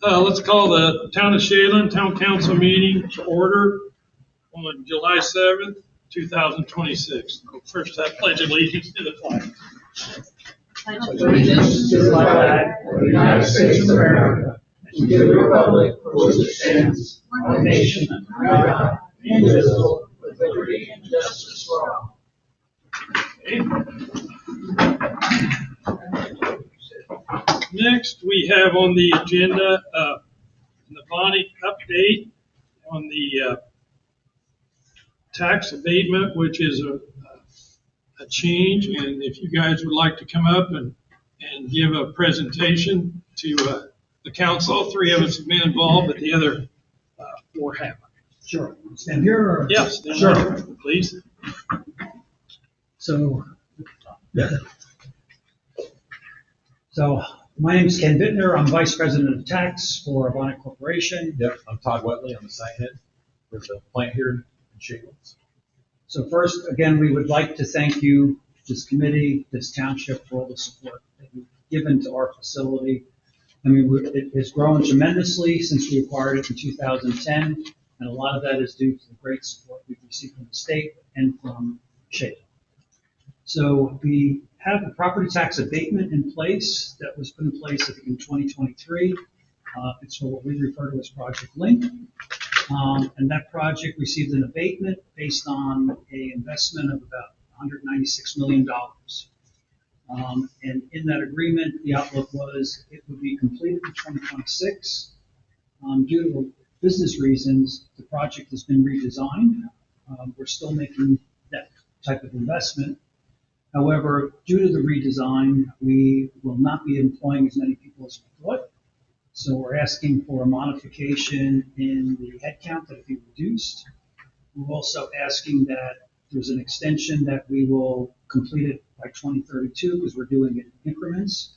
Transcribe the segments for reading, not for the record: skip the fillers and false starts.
Let's call the Town of Shaylin Town Council meeting to order on July 7th, 2026. First, I pledge allegiance to the flag. Allegiance to the flag of the United States of America and to the republic for which it stands, one nation, under God, indivisible, with liberty and justice for all. Next, we have on the agenda the Bonnie update on the tax abatement, which is a change. And if you guys would like to come up and give a presentation to the council, 3 of us have been involved, but the other 4 haven't. Sure. Stand here? Or? Yes. Sure. Please. So, my name is Ken Bittner. I'm Vice President of Tax for Avonic Corporation. Yep, I'm Todd Wetley. I'm the site head for the plant here in Shaylin. So first, again, we would like to thank you, this committee, this township, for all the support that you've given to our facility. I mean, it has grown tremendously since we acquired it in 2010, and a lot of that is due to the great support we've received from the state and from Shaylin. So we have a property tax abatement in place that was put in place, I think, in 2023. It's for what we refer to as Project Link. And that project received an abatement based on an investment of about $196 million. And in that agreement, the outlook was it would be completed in 2026. Due to business reasons, the project has been redesigned. We're still making that type of investment. However, due to the redesign, we will not be employing as many people as we thought. So we're asking for a modification in the headcount that it be reduced. We're also asking that there's an extension that we will complete it by 2032 because we're doing it in increments.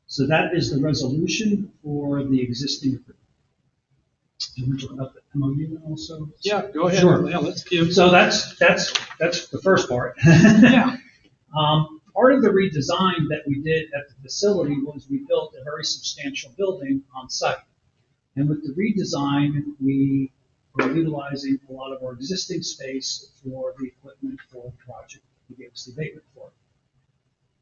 So that is the resolution for the existing agreement. Do we talk about the MOU also? Yeah, go ahead. Sure. Yeah, let's give. So that's the first part. Yeah. Part of the redesign that we did at the facility was we built a very substantial building on site. And with the redesign, we are utilizing a lot of our existing space for the equipment for the project that we gave us the abatement for.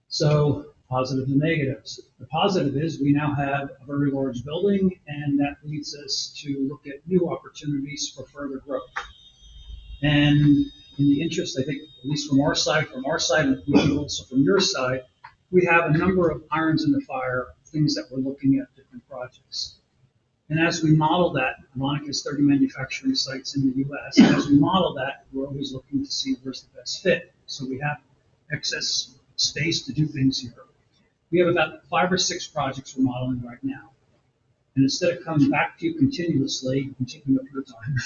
So positives and negatives. The positive is we now have a very large building, and that leads us to look at new opportunities for further growth. And in the interest, I think, at least from our side, and also from your side, we have a number of irons in the fire, things that we're looking at, different projects. And as we model that, Avonic has 30 manufacturing sites in the U.S., and as we model that, we're always looking to see where's the best fit. So we have excess space to do things here. We have about 5 or 6 projects we're modeling right now. And instead of coming back to you continuously and taking up your time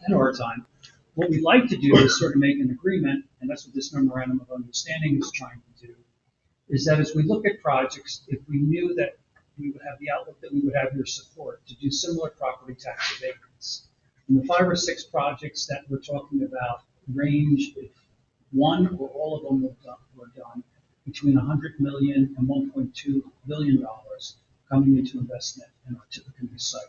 and our time, what we'd like to do is sort of make an agreement, and that's what this memorandum of understanding is trying to do, is that as we look at projects, if we knew that we would have the outlook that we would have your support to do similar property tax abatements. And the 5 or 6 projects that we're talking about range, if one or all of them were done between $100 million and $1.2 billion coming into investment in our Tippecanoe site.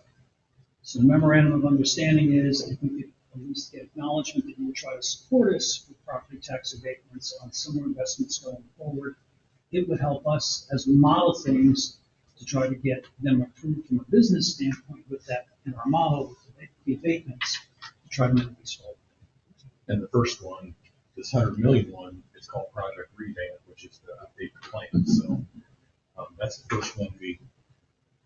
So the memorandum of understanding is, if we could at least get acknowledgement that you would try to support us with property tax abatements on similar investments going forward, it would help us as we model things to try to get them approved from a business standpoint with that in our model, with the abatements, to try to make these whole. And the first one, this $100 million one, is called Project Revamp, which is the abatement plan. So that's the first one.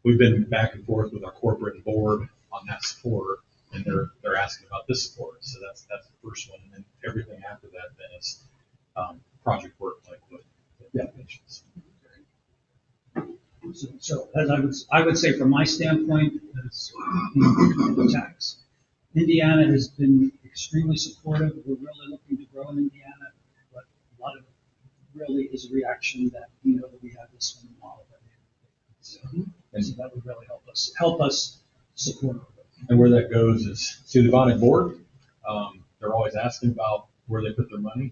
We've been back and forth with our corporate board on that support, and they're asking about this support. So that's the first one, and then everything after that then is project work like with definitions. So as I would say from my standpoint, as the tax, Indiana has been extremely supportive. We're really looking to grow in Indiana, but a lot of it really is a reaction that we know that we have this one model that so that would really help us support it. And where that goes is to the Avonic board. They're always asking about where they put their money,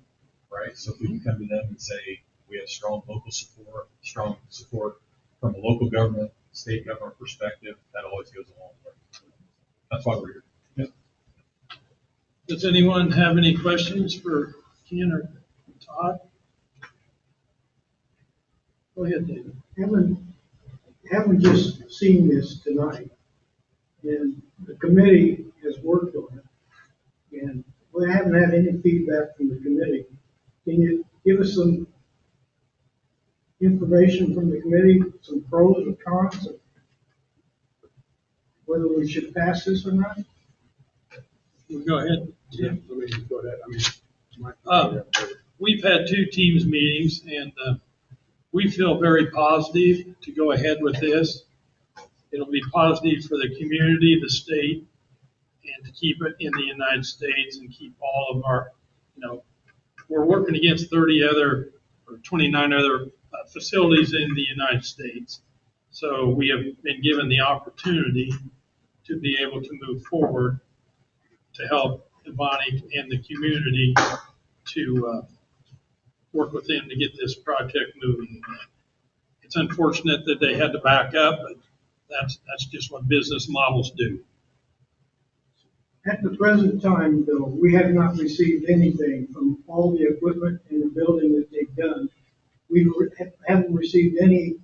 right? So if we can come to them and say we have strong local support more strong support from a local government, state government perspective, that always goes a long way. That's why we're here. Does anyone have any questions for Ken or Todd? Go ahead, David. Haven't just seen this tonight, and the committee has worked on it, and we haven't had any feedback from the committee. Can you give us some information from the committee, some pros and cons of whether we should pass this or not? Well, go ahead. Yeah, let me go ahead. We've had 2 teams meetings, and we feel very positive to go ahead with this. It'll be positive for the community, the state, and to keep it in the United States and keep all of our, we're working against 30 other or 29 other facilities in the United States. So we have been given the opportunity to be able to move forward to help Ebonic and the community to work with them to get this project moving. It's unfortunate that they had to back up, but that's just what business models do. At the present time, though, we have not received anything from all the equipment in the building that they've done. We haven't received any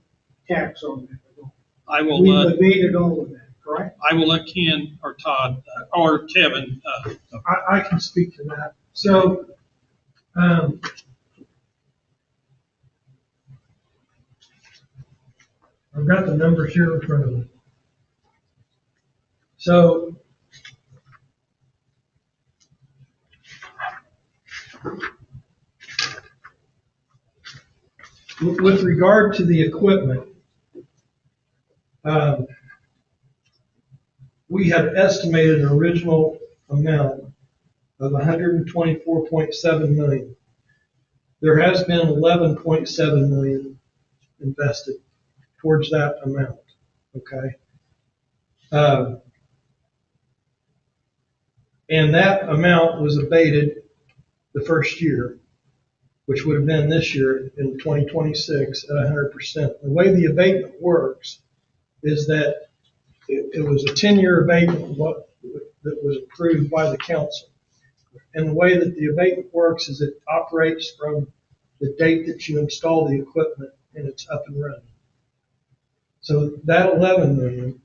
tax on that at all. I will We've evaded all of that, correct? I will let Ken or Todd or Kevin. I can speak to that. So, I've got the numbers here in front of me. So, with regard to the equipment, we had estimated an original amount of 124.7 million. There has been 11.7 million invested towards that amount. Okay. And that amount was abated the first year, which would have been this year in 2026 at 100%. The way the abatement works is that it was a 10-year abatement that was approved by the council. And the way that the abatement works is it operates from the date that you install the equipment and it's up and running. So that 11 million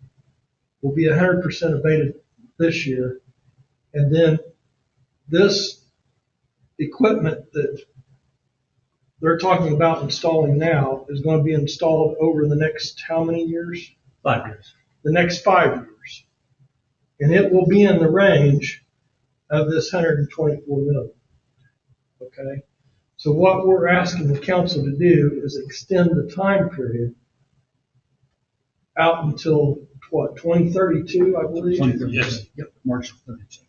will be 100% abated this year. And then this equipment that they're talking about installing now is going to be installed over the next how many years? 5 years. The next 5 years. And it will be in the range of this 124 million. Okay? So what we're asking the council to do is extend the time period out until what, 2032, I believe? 2032. Yes. Yep, March 32.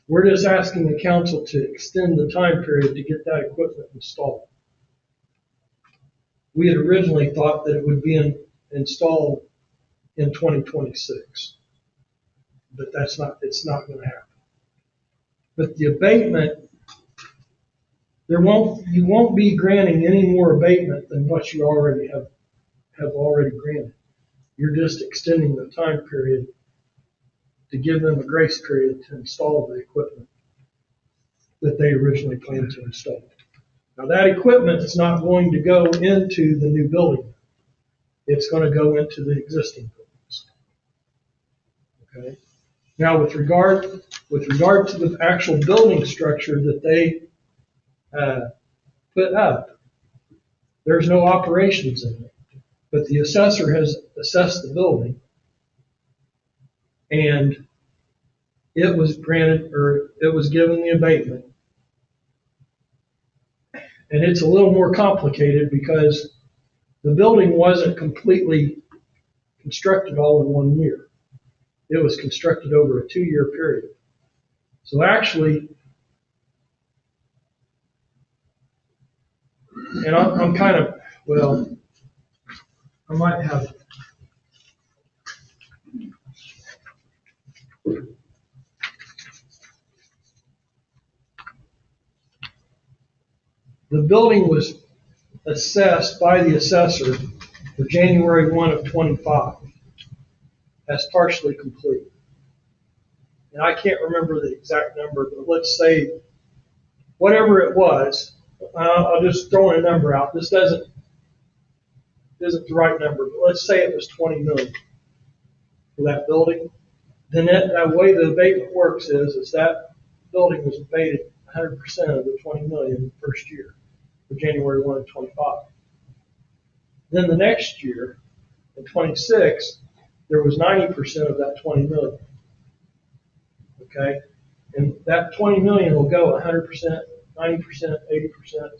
We're just asking the council to extend the time period to get that equipment installed. We had originally thought that it would be installed in 2026, but it's not going to happen. But the abatement, you won't be granting any more abatement than what you already have already granted. You're just extending the time period to give them a grace period to install the equipment that they originally planned to install. Now that equipment is not going to go into the new building. It's going to go into the existing buildings. Okay. Now with regard to the actual building structure that they put up, there's no operations in it. But the assessor has assessed the building, and it was granted, or it was given the abatement. And it's a little more complicated because the building wasn't completely constructed all in 1 year. It was constructed over a 2-year period. So actually, and I'm kind of, well, I might have. The building was assessed by the assessor for January 1 of '25 as partially complete. And I can't remember the exact number, but let's say whatever it was, I'll just throw a number out. This isn't the right number, but let's say it was 20 million for that building. Then that way the abatement works is that building was abated 100% of the 20 million the first year for January 1 of '25. Then the next year, in '26, there was 90% of that 20 million. Okay? And that 20 million will go 100%, 90%, 80%,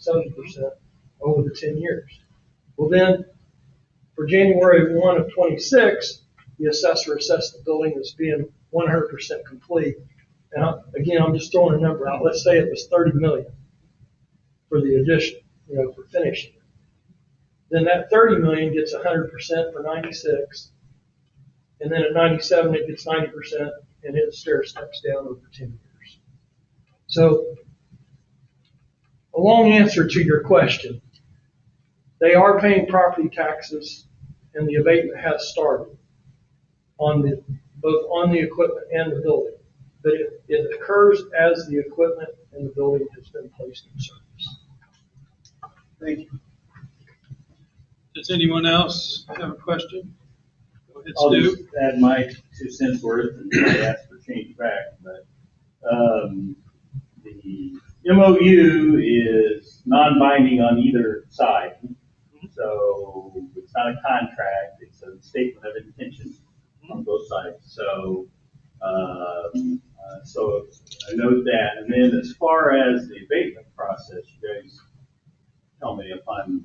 70% over the 10 years. Well then, for January 1 of '26, the assessor assessed the building as being 100% complete. And again, I'm just throwing a number out. Let's say it was 30 million for the addition, for finishing. Then that 30 million gets 100% for '96. And then at '97, it gets 90%, and it stair steps down over 10 years. So, a long answer to your question. They are paying property taxes, and the abatement has started both on the equipment and the building. But it occurs as the equipment and the building has been placed in service. Thank you. Does anyone else have a question? Go ahead, I'll Stu. just add my 2 cents worth and I ask for change back, but, the MOU is non-binding on either side. So it's not a contract, it's a statement of intention on both sides. So, so I note that. And then as far as the abatement process, you guys tell me if I'm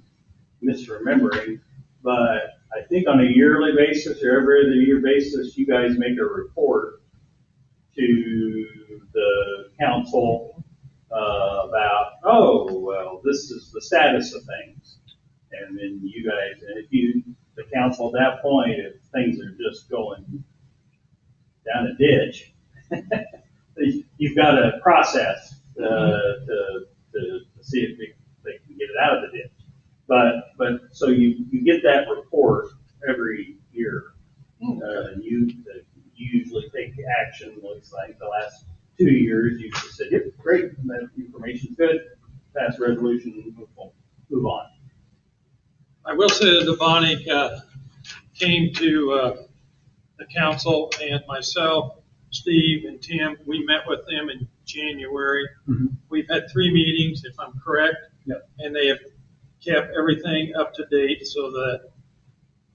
misremembering, but I think on a yearly basis or every other year basis, you guys make a report to the council about, oh, well, this is the status of things. And then you guys, and the council at that point, if things are just going down a ditch, you've got a process to see if they can get it out of the ditch. But so you get that report every year. You usually take action. Looks like the last 2 years you just said, "Yep, great, that information's good. Pass resolution, move on." I will say that the Bonic came to the council, and myself, Steve, and Tim, we met with them in January. Mm-hmm. We've had 3 meetings, if I'm correct. Yep. And they have kept everything up to date so that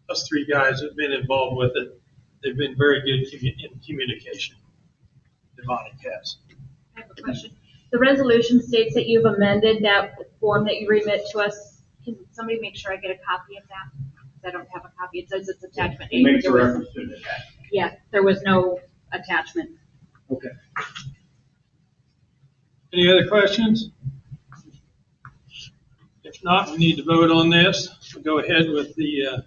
us 3 guys have been involved with it. They've been very good in communication. The Bonic has. I have a question. The resolution states that you've amended that form that you remit to us. Can somebody make sure I get a copy of that? Because I don't have a copy. It says it's attachment A. It makes a There was- reference to an attachment. Yeah, there was no attachment. Okay. Any other questions? If not, we need to vote on this. We'll go ahead with the,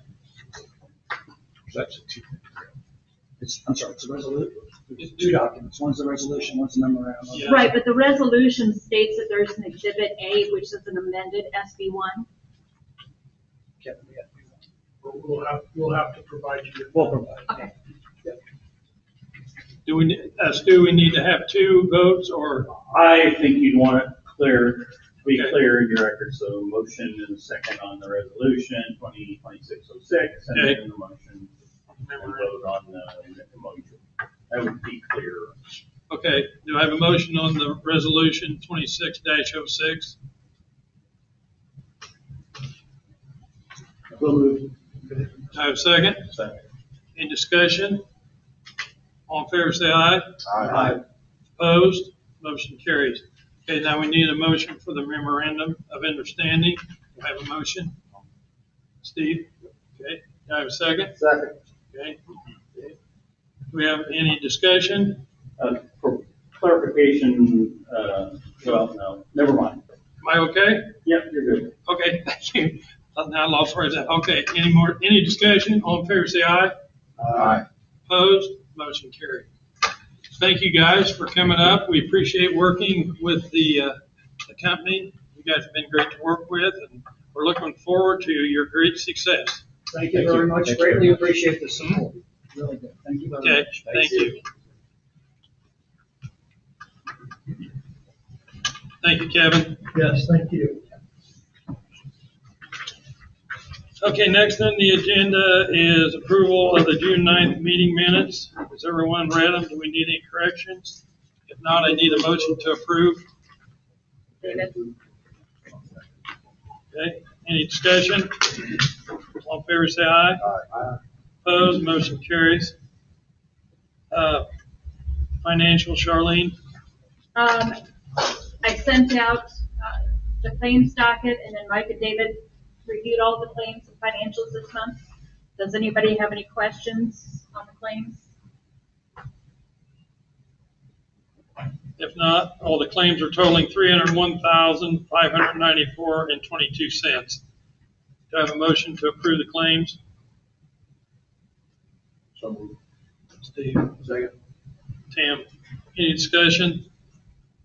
That's a two. I'm sorry, it's a resolution. It's 2 documents. One's the resolution, one's the memorandum. Yeah. Right, but the resolution states that there's an exhibit A, which is an amended SB1. We'll have to provide you. We'll provide. Okay. do we need to have 2 votes, or? I think you'd want it be Okay. clear in your record. So motion and a second on the resolution 2026-06, and Okay. then the motion and vote on the motion. That would be clear. Okay, do I have a motion on the resolution 26-06? We'll move. Do I have a second? Second. Any discussion? All in favor, say aye. Aye. Opposed? Motion carries. Okay, now we need a motion for the memorandum of understanding. Do I have a motion? Steve? Okay, do I have a second? Second. Okay. Do we have any discussion? For clarification, well, no, never mind. Am I okay? Yep, you're good. Okay, thank you. Now I lost words. Okay, any discussion? All in favor, say aye. Aye. Opposed? Motion carried. Thank you guys for coming up. We appreciate working with the company. You guys have been great to work with, and we're looking forward to your great success. Thank you Thank very you. much. Thank you Greatly very much. appreciate the support. Really good. Thank you very Okay, much. thank you. Thank you, Kevin. Yes, thank you. Okay, next on the agenda is approval of the June 9th meeting minutes. Has everyone read them? Do we need any corrections? If not, I need a motion to approve. David? Okay, any discussion? All in favor, say aye. Aye. Opposed, motion carries. Financial, Charlene? I sent out, the claims docket, and then Mike and David reviewed all the claims and financials this month. Does anybody have any questions on the claims? If not, all the claims are totaling $301,594.22. Do I have a motion to approve the claims? So moved. Steve? Second. Tim? Any discussion?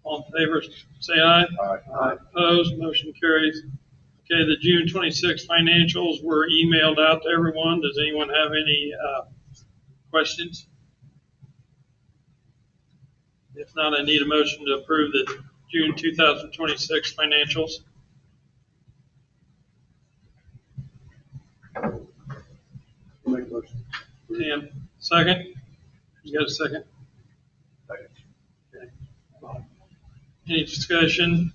All in favor, say aye. Aye. Opposed, motion carries. Okay, the June 26 financials were emailed out to everyone. Does anyone have any questions? If not, I need a motion to approve the June 2026 financials. Make a motion. Tim, second? You got a second? Second. Okay. Any discussion?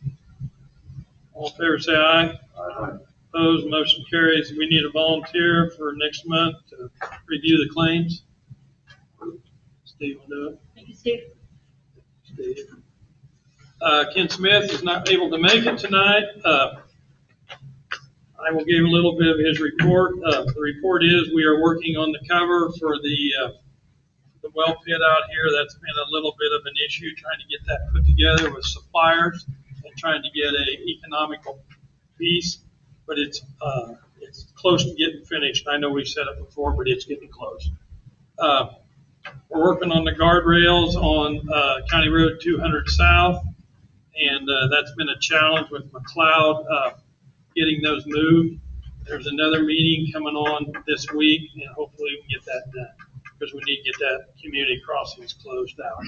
All in favor, say aye. Aye. Opposed, motion carries. We need a volunteer for next month to review the claims. Steve will do it. Thank you, Steve. Steve. Ken Smith is not able to make it tonight. I will give a little bit of his report. The report is we are working on the cover for the well pit out here. That's been a little bit of an issue, trying to get that put together with suppliers and trying to get a economical piece. But it's close to getting finished. I know we've said it before, but it's getting close. We're working on the guardrails on County Road 200 South, and that's been a challenge with McLeod getting those moved. There's another meeting coming on this week, and hopefully we can get that done because we need to get that community crossings closed out.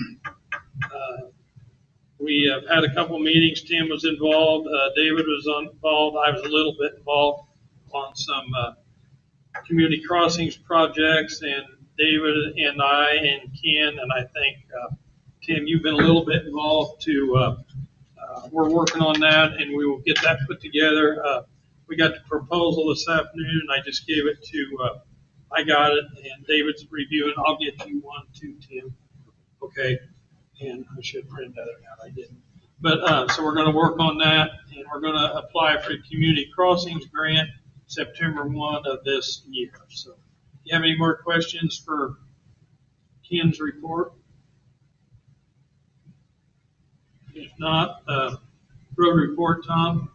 We have had a couple meetings. Tim was involved. David was involved. I was a little bit involved on some community crossings projects, and David and I and Ken, and I think, Tim, you've been a little bit involved too. We're working on that, and we will get that put together. We got the proposal this afternoon. I just gave it to, I got it, and David's reviewing. I'll get you one too, Tim. Okay. And I should print that out. I didn't. But so we're going to work on that, and we're going to apply for the community crossings grant September 1 of this year. So, do you have any more questions for Ken's report? If not, road report, Tom.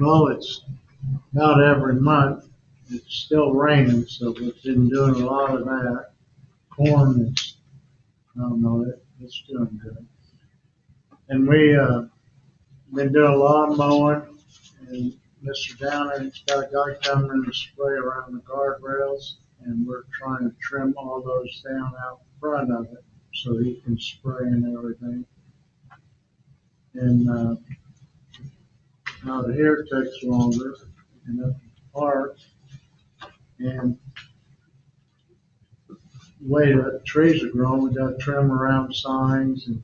Well, it's about every month. It's still raining, so we've been doing a lot of that. Corn is, I don't know, it's doing good. And we, been doing a lot of mowing, and Mr. Downing's got a guy coming in to spray around the guardrails, and we're trying to trim all those down out front of it so he can spray and everything. And, out here it takes longer, and up the park, and the way the trees are growing, we got to trim around signs and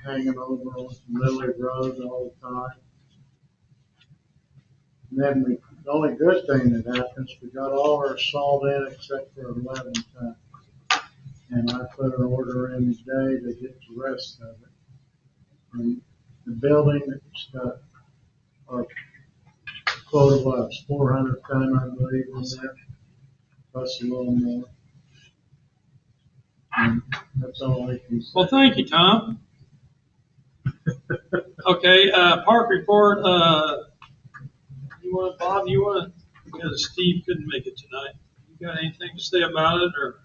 hanging over on Lily Road all the time. And then the only good thing that happens, we got all our salt in except for 11 tons. And I put an order in today to get the rest of it. And the building, it's got our quota was 400 ton, I believe, in there, plus a little more. And that's all I can say. Well, thank you, Tom. Okay, park report. Bob, because Steve couldn't make it tonight. You got anything to say about it, or?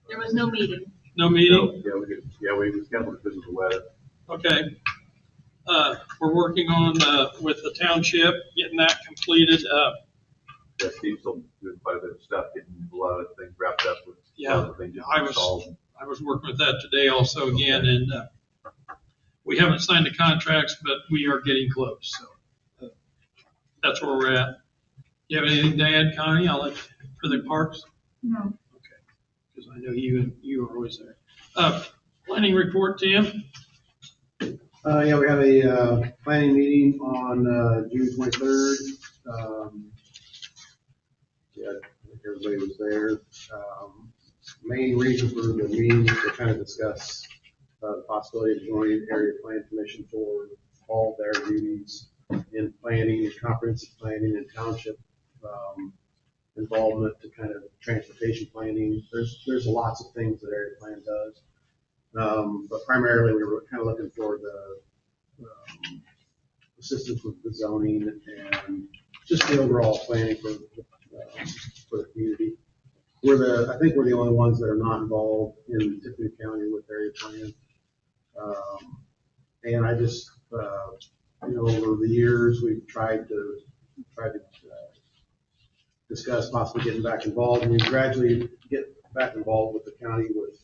There was no meeting. No meeting? We scheduled because of the weather. Okay. We're working on, with the township, getting that completed. Yeah, Steve's still doing quite a bit of stuff, getting a lot of things wrapped up with. Yeah, things I installed. was working with that today also again, and we haven't signed the contracts, but we are getting close. So that's where we're at. You have anything to add, Connie? I'll let for the parks. No. Okay, because I know you are always there. Planning report, Tim. We have a planning meeting on June 23rd. I think everybody was there. Main reason for the meeting was to kind of discuss the possibility of joining area plan commission for all their duties in planning and comprehensive planning and township involvement to kind of transportation planning. There's lots of things that area plan does. But primarily we were kind of looking for the assistance with the zoning and just the overall planning for the community. I think we're the only ones that are not involved in Tiffany County with area plan. And I just, over the years, we've tried to discuss possibly getting back involved, and we gradually get back involved with the county with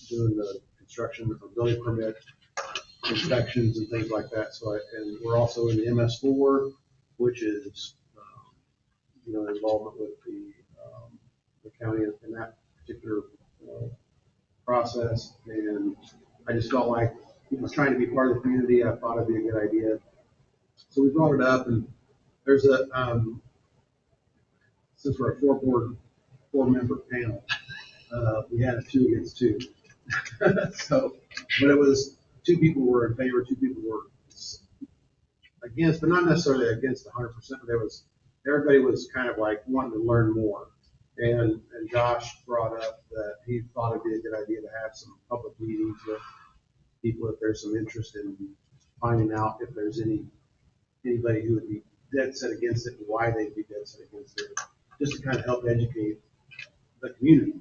doing the construction of building permit inspections and things like that. And we're also in the MS4, which is, involvement with the county in that particular process. And I just felt like, trying to be part of the community, I thought it'd be a good idea. So we brought it up, and there's since we're a four-member panel, we had a 2 against 2. So, but it was 2 people were in favor, 2 people were against, but not necessarily against 100%. Everybody was kind of like wanting to learn more. And Josh brought up that he thought it'd be a good idea to have some public meetings with people if there's some interest in finding out if there's anybody who would be dead set against it and why they'd be dead set against it, just to kind of help educate the community.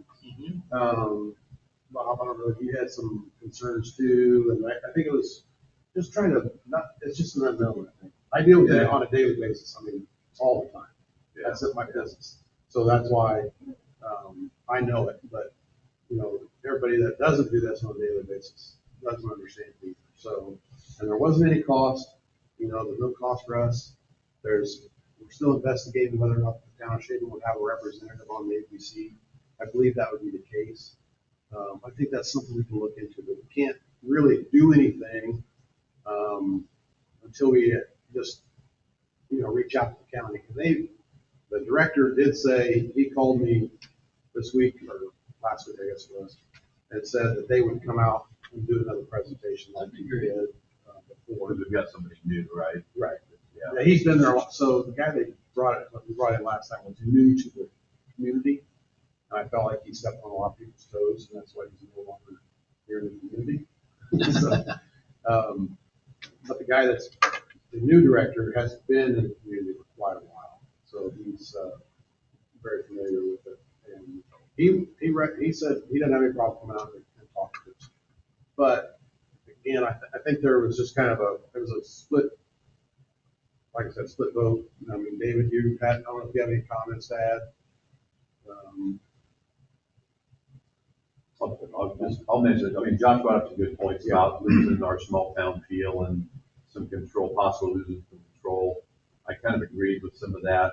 Bob, I don't know if you had some concerns too, and I think it was just trying to it's just an unknown. I deal with it on a daily basis. I mean, all the time. That's my business. So that's why I know it. But everybody that doesn't do this on a daily basis doesn't understand it either. So, and there wasn't any cost. There's no cost for us. We're still investigating whether or not the town of Shaven would have a representative on the APC. I believe that would be the case. I think that's something we can look into, but we can't really do anything until we just reach out to the county. The director did say, he called me this week or last week, I guess it was, and said that they would come out and do another presentation like we did before. We've got somebody new, right? Right. Yeah, he's been there. So the guy that we brought in last time was new to the community. And I felt like he stepped on a lot of people's toes, and that's why he's no longer here in the community. But the guy that's the new director has been in the community for quite a while, so he's very familiar with it. And he said he didn't have any problem coming out and talking to us. But again, I think there was just kind of there was a split, like I said, split vote. I mean, David, Pat, I don't know if you have any comments to add. I'll mention it. I mean, Josh brought up some good points about losing our small town feel and some control, possible losing some control. I kind of agreed with some of that.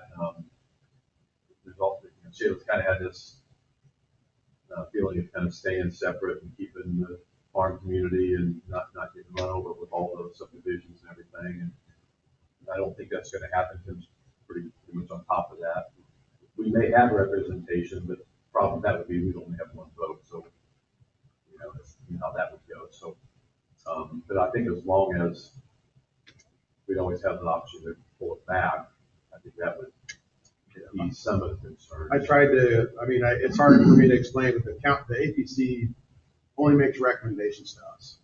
There's also, Shayla's kind of had this feeling of kind of staying separate and keeping the farm community and not getting run over with all those subdivisions and everything. And I don't think that's going to happen. Tim's pretty much on top of that. We may have representation, but the problem with that would be we'd only have 1 vote. So, how that would go. So, but I think as long as we'd always have the option to pull it back, I think that would ease some of the concerns. I tried to, it's hard for me to explain, but the APC only makes recommendations to us.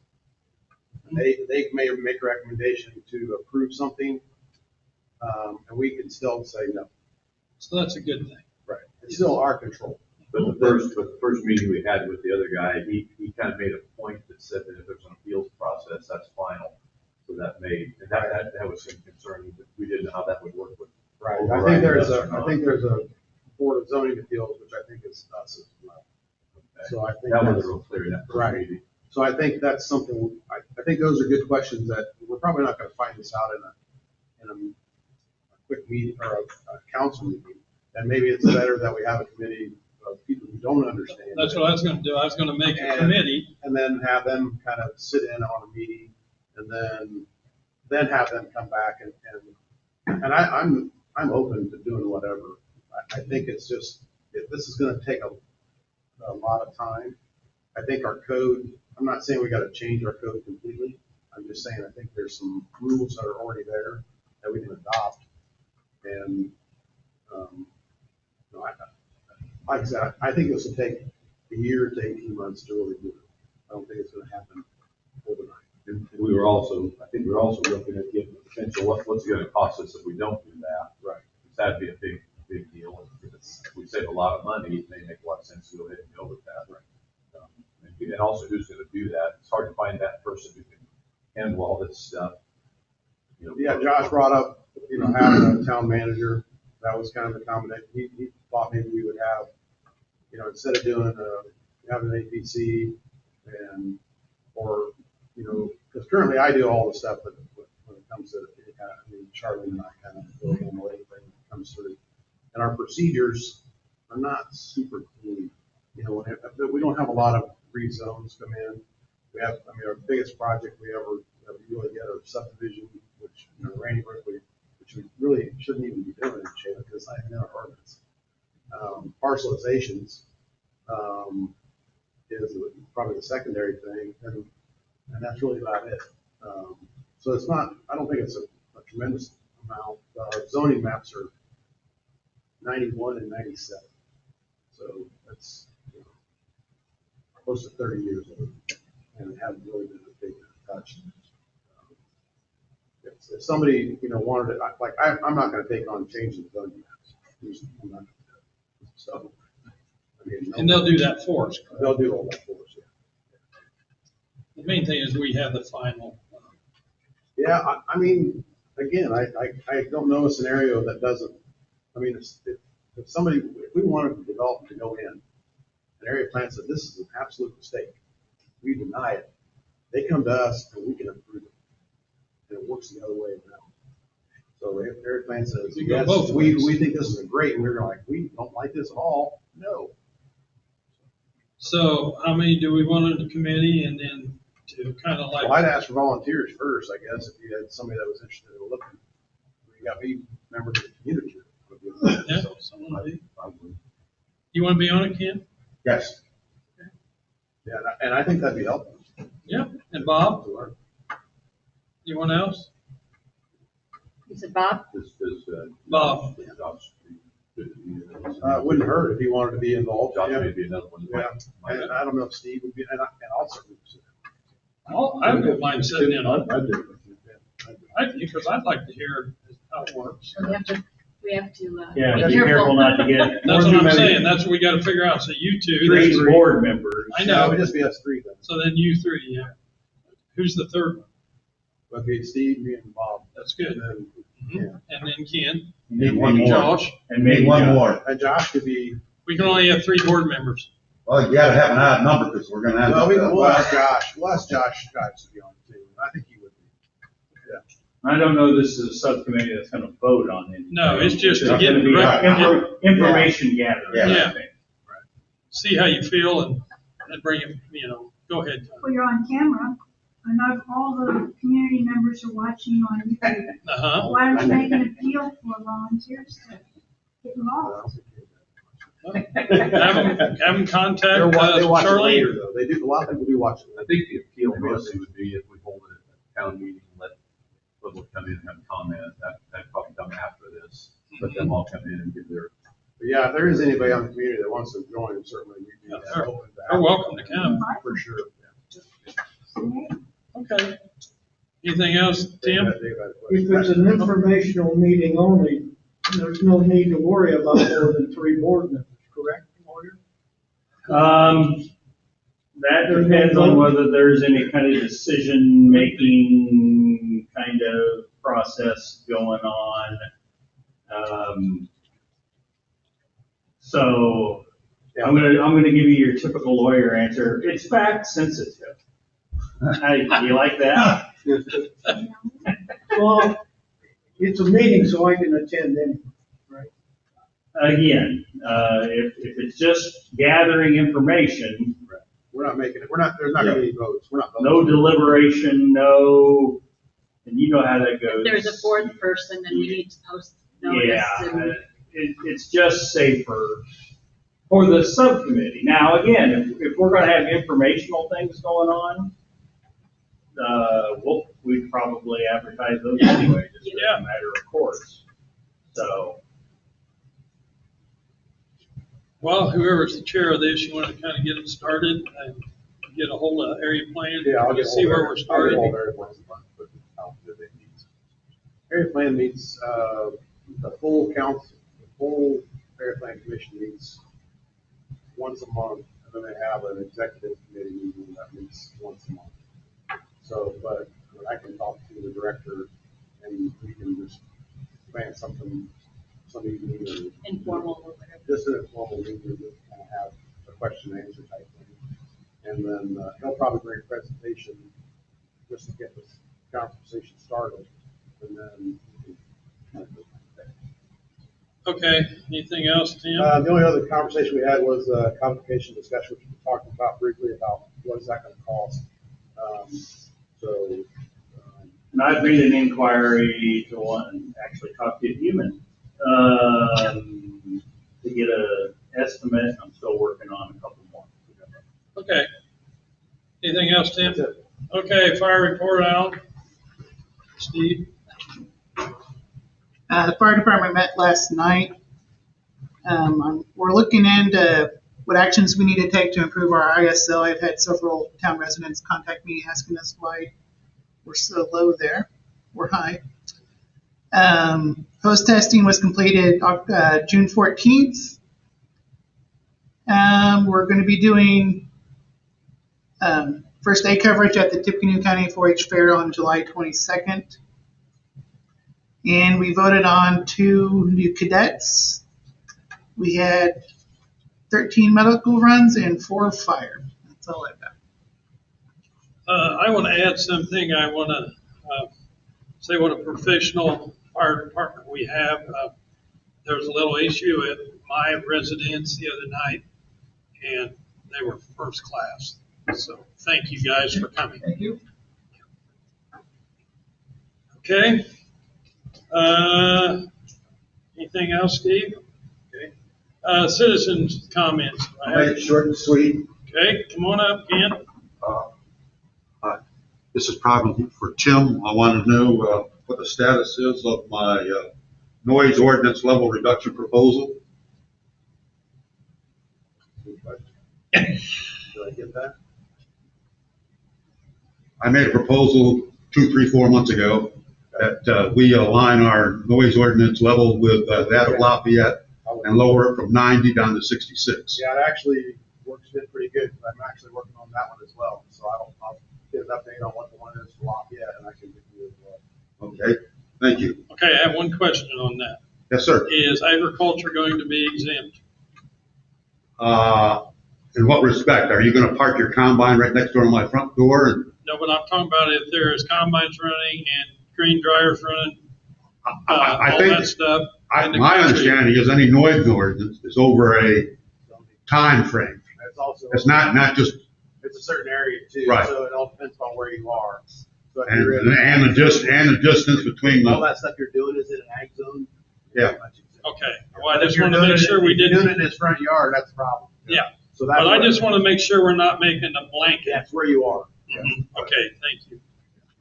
They may make a recommendation to approve something, and we can still say no. So that's a good thing. Right. It's still our control. But the first meeting we had with the other guy, he kind of made a point that said that if there's an appeals process, that's final. So that was some concern, that we didn't know how that would work with. Right, I overriding think us or not. there's a Board of Zoning Appeals, which I think is us as well. Okay. So I think That was that's, real clear in that first Right. meeting. so I think that's something, I think those are good questions that we're probably not gonna find this out in a quick meeting or a council meeting. And maybe it's better that we have a committee of people who don't understand. That's what I was gonna do. I was gonna make a And- committee. And then have them kind of sit in on a meeting and then have them come back and I'm open to doing whatever. I think it's just, this is gonna take a lot of time. I think our code, I'm not saying we gotta change our code completely. I'm just saying, I think there's some rules that are already there that we can adopt. And, like I said, I think this will take a year to 18 months to really do it. I don't think it's gonna happen overnight. And I think we were also looking at the potential, what's it gonna cost us if we don't do that? Right. That'd be a big deal. If we save a lot of money, it may make a lot of sense to go ahead and go with that. Right. And also, who's gonna do that? It's hard to find that person who can handle all this stuff. You know, Yeah, Josh brought up, having a town manager. That was kind of the combination. He thought maybe we would have, instead of doing having an APC because currently I do all the stuff, but when it comes to Charlie and I kind of really handle anything that comes through. And our procedures are not super clean. We don't have a lot of rezones come in. We have, our biggest project we really get our subdivision, which, Randy Berkeley, which we really shouldn't even be doing in Shayla because it's not even in our ordinance. Parcelizations is probably the secondary thing, and that's really about it. So it's not, I don't think it's a tremendous amount. Our zoning maps are 91 and 97. So that's close to 30 years old, and it hasn't really been a big touch. If somebody, wanted it, I'm not gonna take on changing the zoning maps. I'm not gonna do it. So, And they'll do that for us. correct? They'll do all that for us, yeah. The main thing is we have the final. Yeah, again, I don't know a scenario that doesn't, if we wanted the development to go in, an area plan said, this is an absolute mistake, we deny it, they come to us and we can approve it. And it works the other way around. So if area plan says, You go yes, both we ways. think this is great, and we're like, we don't like this at all, no. So how many do we want in the committee and then to kind of Well, I'd ask for volunteers first, I guess, if you had somebody that was interested in looking. You got me, members of the community. Yeah, someone will be. You want to be on it, Ken? Yes. Yeah, and I think that'd be helpful. Yeah. And Bob? Anyone else? You said Bob? Bob. Josh, It wouldn't hurt if he wanted to be involved. Josh Yeah. may be another one. Yeah, and I don't know if Steve would be, and I'll certainly. I wouldn't mind sitting in on it. I'd do it. Because I'd like to hear how it works. We have to, Yeah, be careful not to get That's what I'm saying. That's what we got to figure out. So you two. three that's- board members. I No, it know. would just be us three then. So then you three, yeah. Who's the third one? Okay, Steve, me and Bob. That's good. And then, Mhm. And then Ken, Need one more. Josh. And maybe Need one John. more. and Josh could be, We can only have 3 board members. Well, you gotta have an odd number because we're gonna have. we'll ask Josh to be on too. I think he would be. I don't know this is a subcommittee that's gonna vote on it. No, it's just to It's get gonna be right. information gathering, Yeah. I think. See how you feel and bring it, go ahead. Well, you're on camera, and not all the community members are watching on YouTube. Uh-huh. Why don't you make an appeal for volunteers to get involved? Have them contact They watch it Charlie. later though. They do, a lot of people do watch it. I think the appeal mostly would be if we hold it at a town meeting, let people come in and have comment. That'd probably come after this. Let them all come in and give their. But yeah, if there is anybody on the community that wants to join, certainly we'd be Sure. open to that. They're welcome to come. For sure. Okay. Anything else, Tim? Dave had a question. If it's an informational meeting only, there's no need to worry about more than 3 board members, correct, Lawyer? That depends on whether there's any kind of decision-making kind of process going on. So I'm gonna give you your typical lawyer answer. It's fact sensitive. Hey, you like that? Well, it's a meeting, so I can attend anyway, right? Again, if it's just gathering information, We're not making it, there's not gonna be any votes, we're not voting. no deliberation, no, and you know how that goes. If there's a fourth person, then we need to post notice. Yeah, And it's just safer for the subcommittee. Now, again, if we're gonna have informational things going on, we'd probably advertise those anyway, just as a matter of course. So, Well, whoever's the chair of this, you want to kind of get it started and get a hold of area plan? Yeah, I'll get See where we're starting. Area plan meets, the full council, the full area plan commission meets once a month, and then they have an executive committee meeting that meets once a month. So, but I can talk to the director and we can just plan something, some evening or. informal or whatever. Just an informal meeting, just kind of have a question and answer type thing. And then he'll probably bring a presentation just to get this conversation started. And then. Okay, anything else, Tim? The only other conversation we had was a complication discussion, which we talked about briefly about what is that going to cost. and I've made an inquiry to actually talk to a human, to get a estimate. I'm still working on a couple more. Okay. Anything else, Tim? Okay, fire report out. Steve? The fire department met last night. We're looking into what actions we need to take to improve our ISL. I've had several town residents contact me asking us why we're so low there. We're high. Post testing was completed June 14th. We're going to be doing first aid coverage at the Tippecanoe County 4-H Fair on July 22nd. And we voted on 2 new cadets. We had 13 medical runs and 4 fire. That's all I've got. I want to add something. I want to say what a professional fire department we have. There was a little issue at my residence the other night, and they were first class. So thank you guys for coming. Thank you. Okay. Anything else, Steve? Okay. Citizens' comments. I'll make it short and sweet. Okay, come on up, Ken. This is probably for Tim. I want to know what the status is of my noise ordinance level reduction proposal. Did I get that? I made a proposal 2, 3, 4 months ago that we align our noise ordinance level with that of Lafayette and lower it from 90 down to 66. Yeah, it actually works pretty good. I'm actually working on that one as well. So I'll get an update on what the one is for Lafayette, and I can give you as well. Okay, thank you. Okay, I have one question on that. Yes, sir. Is agriculture going to be exempt? In what respect? Are you going to park your combine right next door to my front door? And No, but I'm talking about if there is combines running and green dryers running, I all think that stuff. in the my country. understanding is any noise ordinance is over a time frame. It's also. It's not just, It's a certain area too. Right. So it all depends on where you are. So if and you're in. the distance between All the, that stuff you're doing is in an ag zone. Yeah. Okay, well, I just want to make sure we If you're doing didn't, it in his front yard, that's a problem. yeah, So that's. but I just want to make sure we're not making a blanket. That's where you are. Mhm. Okay, thank you.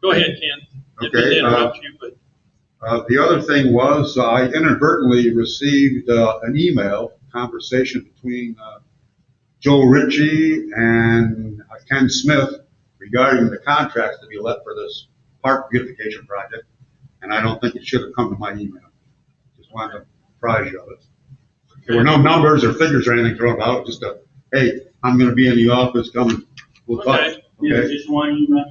Go ahead, Ken. Didn't Okay, interrupt you, but. the other thing was I inadvertently received an email conversation between Joe Ritchie and Ken Smith regarding the contracts to be let for this park beautification project, and I don't think it should have come to my email. Just wanted to apprise you of it. There were no numbers or figures or anything thrown out, just a, hey, I'm gonna be in the office, we'll talk. Okay. It was just one email?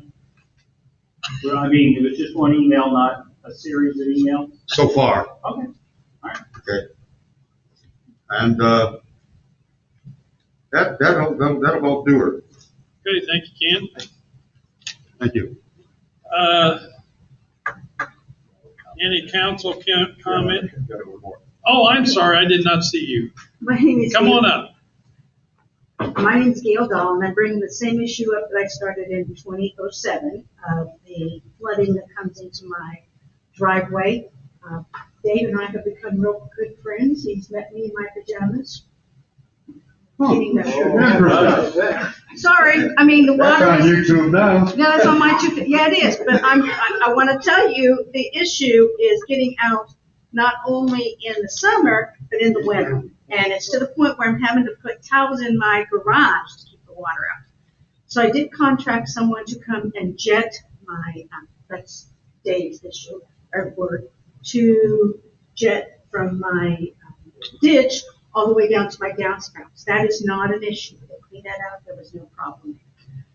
Well, I mean, it was just one email, not a series of emails? So far, Okay. okay? And, that'll about do it. Okay, thank you, Ken. Thank you. Any council comment? Oh, I'm sorry, I did not see you. My name is. Come on up. My name is Gail Dahl, and I'm bringing the same issue up that I started in 2007, of the flooding that comes into my driveway. Dave and I have become real good friends. He's met me in my pajamas. Kidding, no. Sorry, I mean, the water. That's on YouTube now. No, it's on my YouTube. Yeah, it is, but I want to tell you, the issue is getting out not only in the summer, but in the winter. And it's to the point where I'm having to put towels in my garage to keep the water out. So I did contract someone to come and jet my, that's Dave's issue, or word, to jet from my ditch all the way down to my downspouts. That is not an issue. They cleaned that out. There was no problem.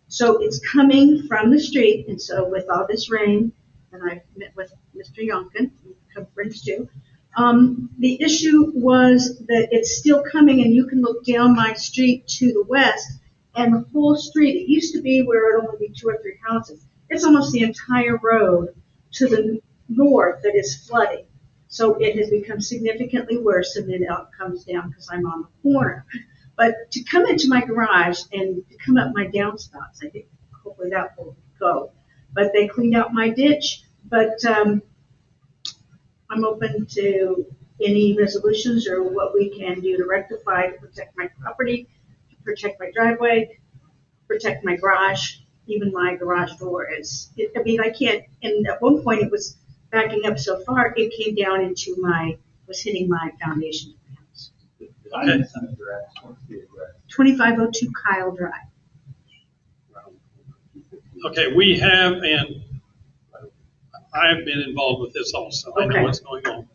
So it's coming from the street. And so with all this rain, and I met with Mr. Yonkin, we become friends too. The issue was that it's still coming, and you can look down my street to the west, and the whole street, it used to be where it would only be 2 or 3 houses. It's almost the entire road to the north that is flooding. So it has become significantly worse, and then it comes down because I'm on the corner. But to come into my garage and to come up my downspouts, I think hopefully that will go. But they cleaned out my ditch, but I'm open to any resolutions or what we can do to rectify, to protect my property, to protect my driveway, protect my garage. Even my garage door is, I mean, I can't, and at one point it was backing up so far, it came down into was hitting my foundation of the house. Okay. 2502 Kyle Drive. Okay, we have, and I've been involved with this also. I know Okay. what's going on.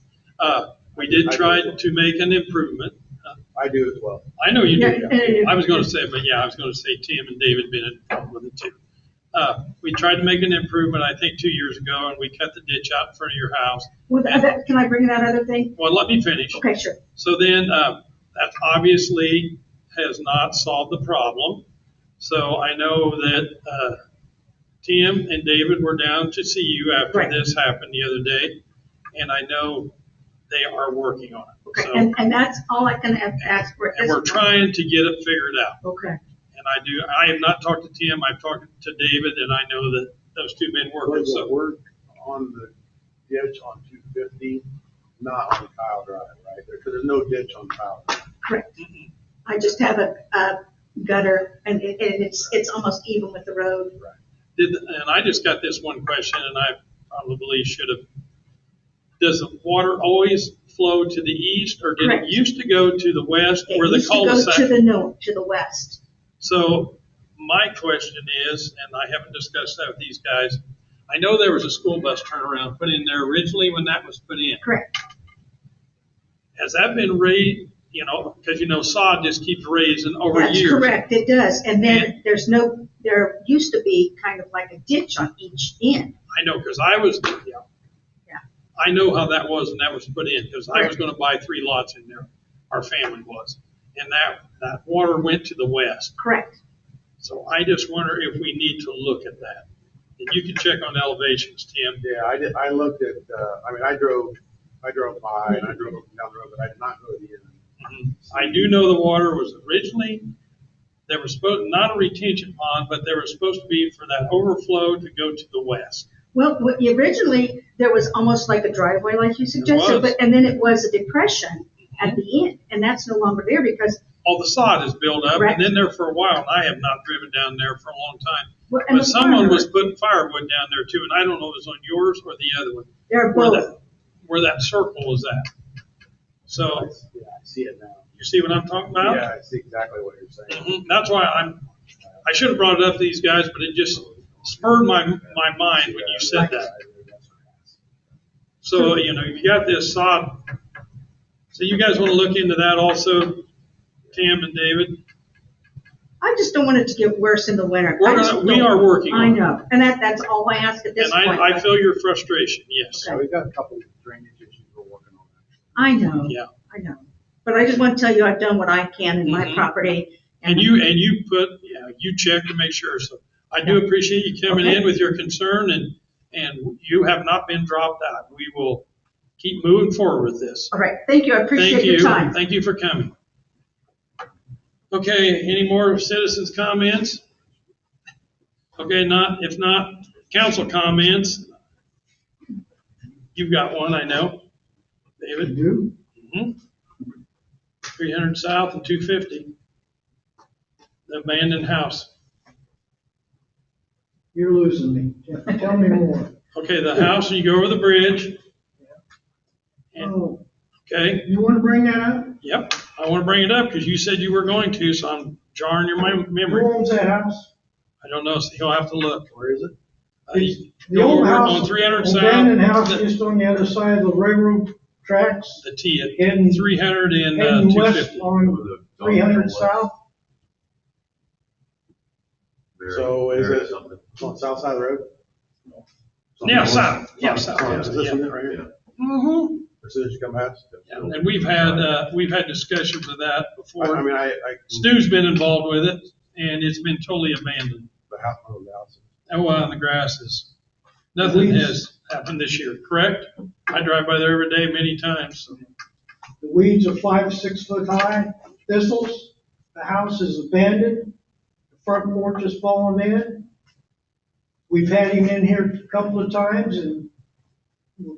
We did try to make an improvement. I do as well. I know you Yeah, do. I was going to say, but yeah, I was going to say Tim and David been involved with it too. We tried to make an improvement, I think 2 years ago, and we cut the ditch out in front of your house. Well, can I bring that other thing? Well, let me finish. Okay, sure. So then, that obviously has not solved the problem. So I know that, Tim and David were down to see you after Right. this happened the other day, and I know they are working on it. Okay, So, and that's all I can ask for. and we're trying to get it figured out. Okay. And I have not talked to Tim, I've talked to David, and I know that those two men working, Was the so. work on the ditch on 250, not on Kyle Drive, right? Because there's no ditch on Kyle Drive. Correct. I just have a gutter, and it's almost even with the road. And I just got this one question, and I probably should have. Does the water always flow to the east, or did Correct. it used to go to the west It where the used to go cul-de-sac? to the north, to the west. So my question is, and I haven't discussed that with these guys, I know there was a school bus turnaround put in there originally when that was put in. Correct. Has that been raised, because sod just keeps raising over That's years. correct, it does. And then there used to be kind of like a ditch on each end. I know, because I know how that was when that was put in, because I was going to buy 3 lots in there. Our family was. And that water went to the west. Correct. So I just wonder if we need to look at that. And you can check on elevations, Tim. Yeah, I did. I looked at. I drove by and I drove up and down the road, but I did not go to the end. I do know the water was originally, there was not a retention pond, but there was supposed to be for that overflow to go to the west. Well, originally, there was almost like a driveway, like you suggested, and then it was a depression at the end, and that's no longer there because. All the sod is built up, Correct. and then there for a while, and I have not driven down there for a long time. Well, and But the someone farmer- was putting firewood down there too, and I don't know if it was on yours or the other one. They're where both. where that circle was at. So, Yeah, I see it now. you see what I'm talking about? Yeah, I see exactly what you're saying. That's why I should have brought it up to these guys, but it just spurred my mind when you said that. So, you got this sod. So you guys want to look into that also, Tim and David? I just don't want it to get worse in the winter. We are working I on it. know, and that's all I ask at this And point. I feel your frustration, yes. Okay. We've got a couple of drainage issues we're working on. I know. Yeah. I know. But I just want to tell you, I've done what I can in my Mhm. property. And you you check to make sure. So I do appreciate you coming in with your concern, and you have not been dropped out. We will keep moving forward with this. All right, thank you. I appreciate your time. Thank you for coming. Okay, any more citizens' comments? Okay, if not, council comments. You've got one, I know. David? You? Mhm. 300 South and 250. The abandoned house. You're losing me. Tell me more. Okay, the house, you go over the bridge. And, Oh, okay, you want to bring that up? yep, I want to bring it up because you said you were going to, so I'm jarring your memory. Who owns that house? I don't know, so you'll have to look. Where is it? You The go old over house, on 300 abandoned house South, just on the other side of the railroad tracks, the T at heading 300 and heading west 250. on 300 South. So is it on the south side of the road? Yeah, south, yeah, South. south, Is this yeah. one right here? Mm-hmm. As soon as you come past? And we've had discussions of that I before. mean, I. Stu's been involved with it, and it's been totally abandoned. The house, the house. Oh, wow, and the grass is, nothing has happened this year, correct? I drive by there every day many times, so. The weeds are 5, 6 foot high, thistles. The house is abandoned. The front porch is fallen in. We've had him in here a couple of times and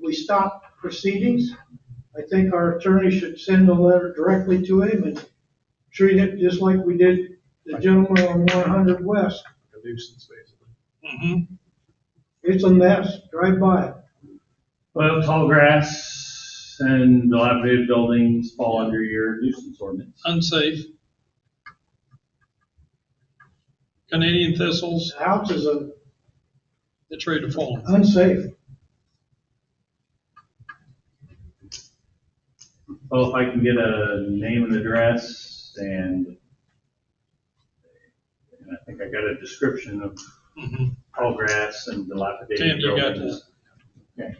we stopped proceedings. I think our attorney should send a letter directly to him and treat it just like we did the gentleman on 100 West. A nuisance, basically. Mm-hmm. It's a mess. Drive by it. Well, tall grass and dilapidated buildings fall under your nuisance ordinance. Unsafe. Canadian thistles, The house is it's ready to fall. unsafe. Well, if I can get a name and address and I think I got a description of Mhm. tall grass and dilapidated Tim, you got buildings. that? Okay.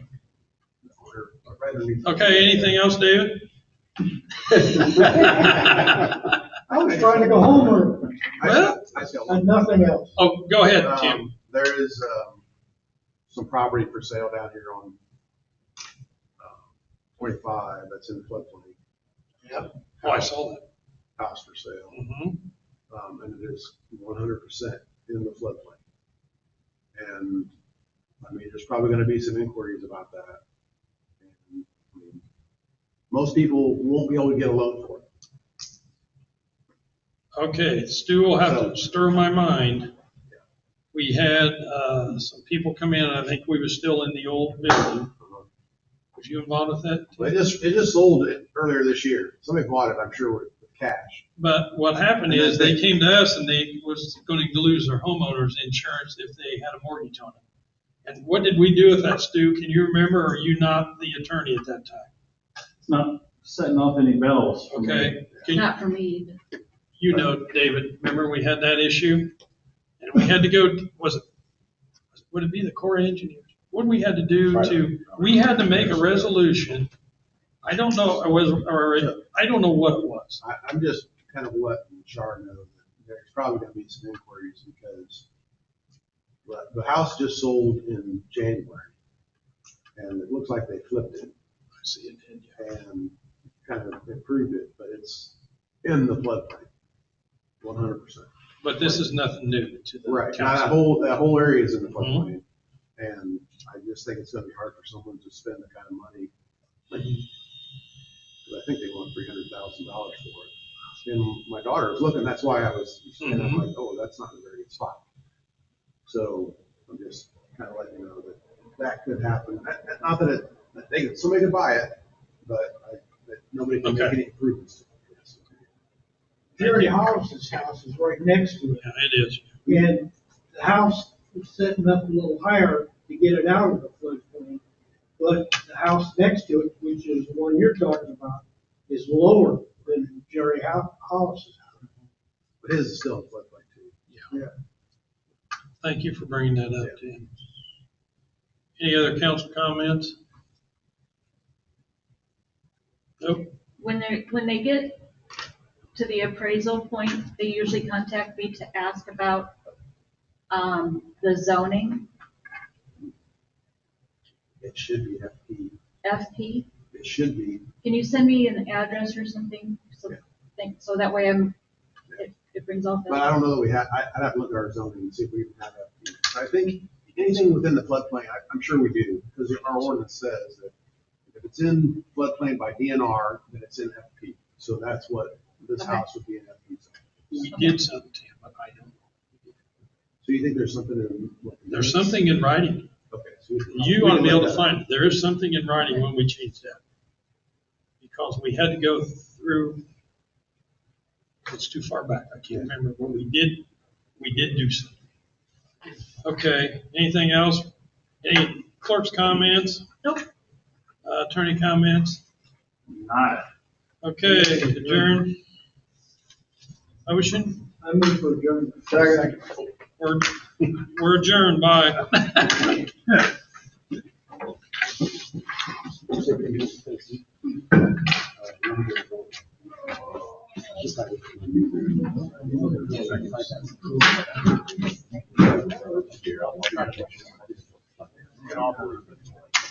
Okay, anything else, David? I was trying to go home or Well, I see a lot. and nothing else. oh, go ahead, Tim. There is, some property for sale down here on, 25, that's in the floodplain. Yep. Oh, I saw that. House for sale, Mm-hmm. and it is 100% in the floodplain. And, I mean, there's probably gonna be some inquiries about that. And, I mean, most people won't be able to get a loan for it. Okay, Stu will have to stir my mind. We had some people come in, I think we were still in the old building. Was you involved with that? Well, it just sold it earlier this year. Somebody bought it, I'm sure, with cash. But what happened is they came to us and they was going to lose their homeowner's insurance if they had a mortgage on it. And what did we do with that, Stu? Can you remember, or are you not the attorney at that time? It's not setting off any bells. for me. Okay, can Not for me either. you know, David, remember we had that issue? And we had to go, would it be the Corps of Engineers? What we had to do we had to make a resolution. I don't know, I don't know what it was. I'm just kind of letting Char know that there's probably gonna be some inquiries because the house just sold in January. And it looks like they flipped it I see it did, yeah. and kind of improved it, but it's in the floodplain, 100%. But this is nothing new to the Right, now council. that whole area is in the floodplain, and I just think it's gonna be hard for someone to spend the kind of money. I think they want $300,000 for it. And my daughter was looking, that's why I was, and I'm like, oh, that's not a very good spot. So I'm just kind of letting you know that that could happen. Not that somebody could buy it, but that nobody can make any improvements to it. Jerry Hollis's house is right next to it. Yeah, it is. And the house is setting up a little higher to get it out of the floodplain. But the house next to it, which is the one you're talking about, is lower than Jerry Hollis's house. But his is still in the floodplain. Yeah. Thank you for bringing that up, Dan. Any other council comments? Nope. When they get to the appraisal point, they usually contact me to ask about, the zoning, It should be FP. FP. It should be. Can you send me an address or something? So that way it brings all But I that. don't know that we have, I'd have to look at our zoning and see if we even have FP. But I think anything within the floodplain, I'm sure we do, because our ordinance says that if it's in floodplain by DNR, then it's in FP. So that's what this Okay. house would be in FP. We did something, Tim, but I don't. So you think there's something in? what, the There's minutes? something in writing. Okay. So You ought to be able to find it. There is something in writing when we change that. Because we had to go through, it's too far back. I can't remember, but we did do something. Okay, anything else? Any clerk's comments? Nope. Attorney comments? Not. Okay, adjourn. Motion? I move for adjournment. Second. We're adjourned. Bye.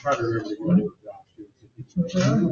Probably really good job, too.